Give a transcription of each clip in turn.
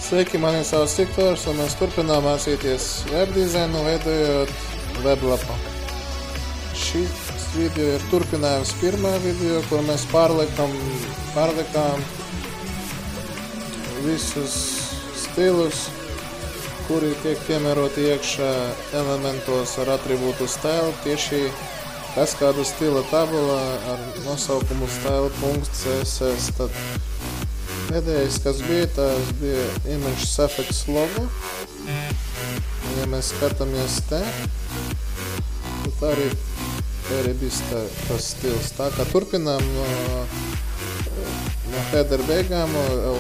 Sveiki, mani sauc Viktors, un mēs turpinām mācīties webdizainu, veidojot weblapu. Šis video ir turpinājums pirmā video, kur mēs pārlikām visus stilus, kuri tiek piemēroti iekšā elementos ar atribūtu style, tieši kaskāda stila tabula ar nosaukumu style.css. Tad pēdējais, kas bija, tās bija image suffix logo. Ja mēs skatāmies te, tad arī bija tas stils. Tā kā turpinām no header beigām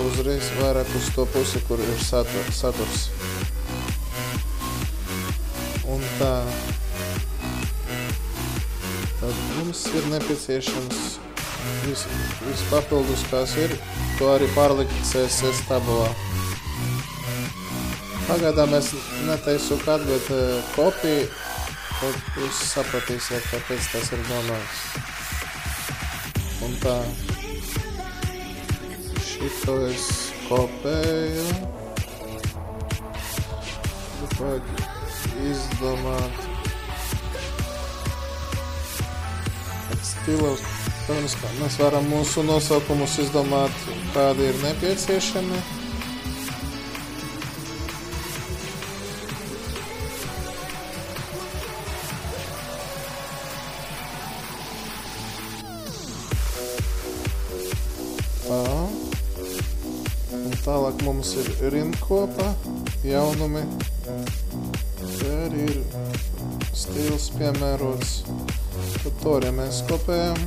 uzreiz vairāk uz to pusi, kur ir saturs. Un tā, tad mums ir nepieciešams viss papildus, kas ir, to arī pārlikt CSS tabulā. Pagaidām es neteicu kad, bet kopiju, tad jūs sapratīsiet, kāpēc tas ir domāts. Un tā, šito es kopēju. Vajag izdomāt stilus. Protams, mēs varam mūsu nosaukumus izdomāt, kādi ir nepieciešami. Tā. Un tālāk mums ir rindkopa, jaunumi. Te arī ir stils piemērots. Tad to arī mēs kopējam.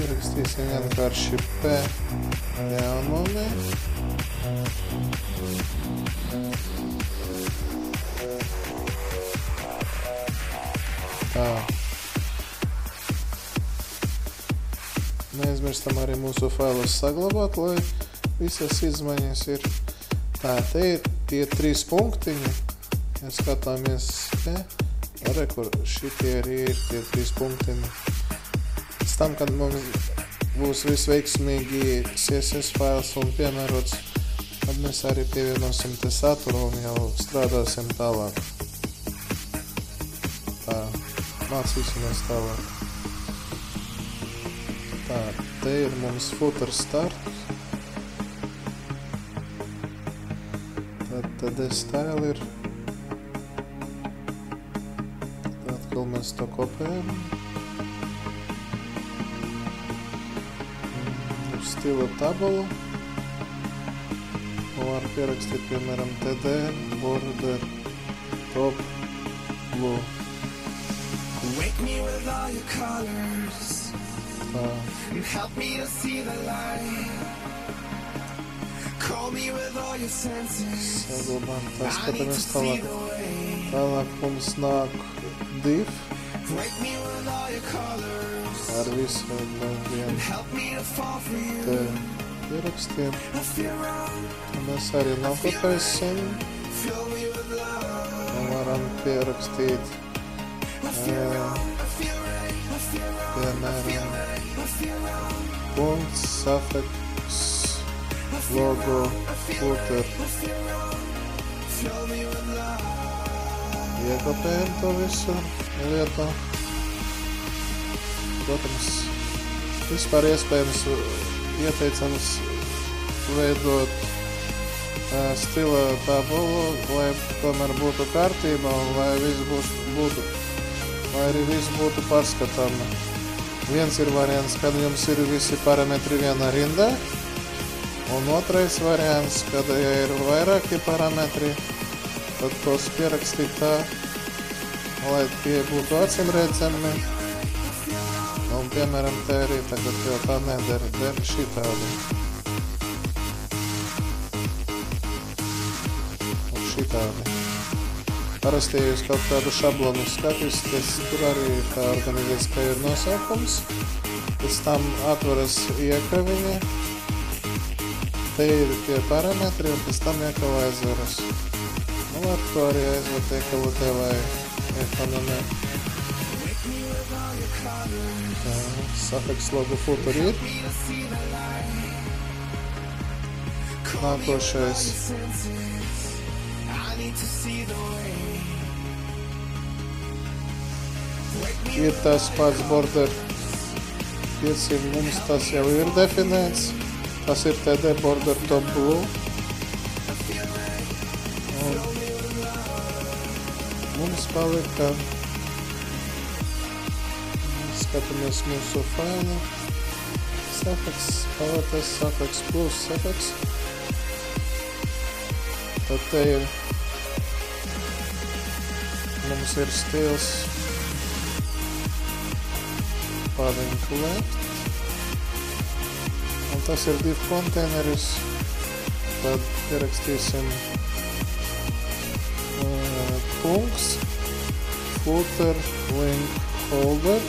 Ierakstīsim vienkārši P jaunumi. Tā. Neaizmirstam arī mūsu failus saglabāt, lai visas izmaiņas ir. Tā, te ir tie 3 punktiņi. Ja skatāmies te, kur šitie arī ir tie 3 punktiņi. Pēc tam, kad mums būs visveiksmīgi CSS fails un piemērots, tad mēs arī pievienosim te saturu un jau strādāsim tālāk. Tā, mācīsimies tālāk. Tā, te ir mums footer start. Tad style ir. Atkal mēs to kopējam. Stila tabulu. Un var pierakstīt, piemēram, TD, border, top, blue. Wake me with all your colors. Tā. And help me to see the light. Call me with all your senses. Saglabām, tā skatāmies tālāk. Tālāk mums nāk div. Wake me with all your colors. Ar visu vienu Help me to fall for you. te pierakstiem. I feel wrong. Un mēs arī nokopēsim. Fill me with love. Un varam pierakstīt, I feel wrong. I feel right. I feel wrong. piemēram, I feel wrong. punkts, suffix, logo, footer. I feel wrong. Fill me with love. Iekopējam to visu lietu. Protams, vispār iespējams ieteicams veidot stila tabulu, lai tomēr būtu kārtība un lai arī viss būtu pārskatāma. Viens ir variants, kad jums ir visi parametri vienā rindā, un otrais variants, kad ja ir vairāki parametri, tad tos pierakstīt tā, lai tie būtu acīmredzami. Un, piemēram, te arī tagad jau tā nedara, der šitādi. Un šitādi. Parasti, ja jūs kaut kādu šablonu skatīsieties, tur arī tā organizēts, ka ir nosaukums. Pēc tam atveras iekaviņa. Te ir tie parametri, un pēc tam iekava aizveras. Nu, ar to arī aizvert iekavu te, lai ekonomēt. Suffix logo footer ir. nākošais. Ir tas pats border 500, mums tas jau ir definēts. Tas ir TD border top blue. Un mums palika, skatāmies mūsu failu, Safex, paletes, Safex plus Safex. Tad te ir, mums ir stils padding left. Un tas ir div konteineris. Tad ierakstīsim punkts, footer, link, holder.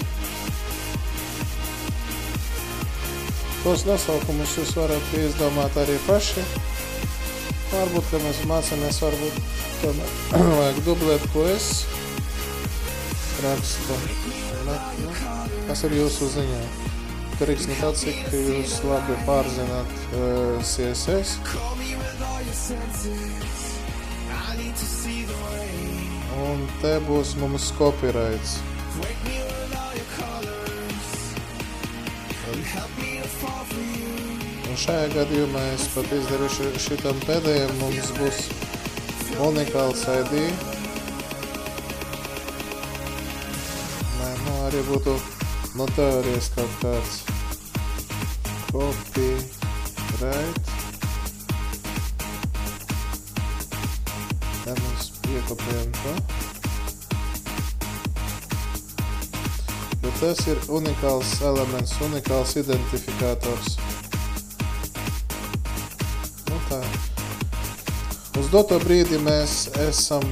Tos nosaukumus jūs varat izdomāt arī paši. Varbūt, ka mēs mācāmies, varbūt tomēr vajag dublēt, ko es rakstu. Tas ir jūsu ziņā. Karīgs ne tāds, cik jūs labi pārzināt CSS. Un te būs mums copyrights. Un šajā gadījumā es pat izdaru šitam pēdējiem, mums būs unikāls ID. Nē, arī būtu no teorijas kaut kāds copyright. Te mēs iekopējam to. Jo tas ir unikāls elements, unikāls identifikators. Nu tā. Uz doto brīdi mēs esam,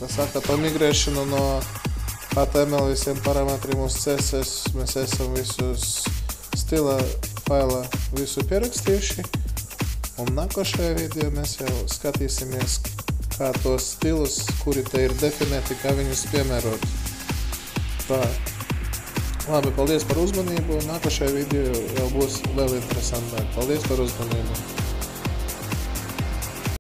to migrēšanu no HTML visiem parametriem uz CSS, mēs esam visus stila faila visu pierakstījuši. Un nākošajā video mēs jau skatīsimies, kā tos stilus, kuri te ir definēti, kā viņus piemērot. Tā. Labi, paldies par uzmanību. Nākošajā video jau būs vēl interesantāk. Paldies par uzmanību.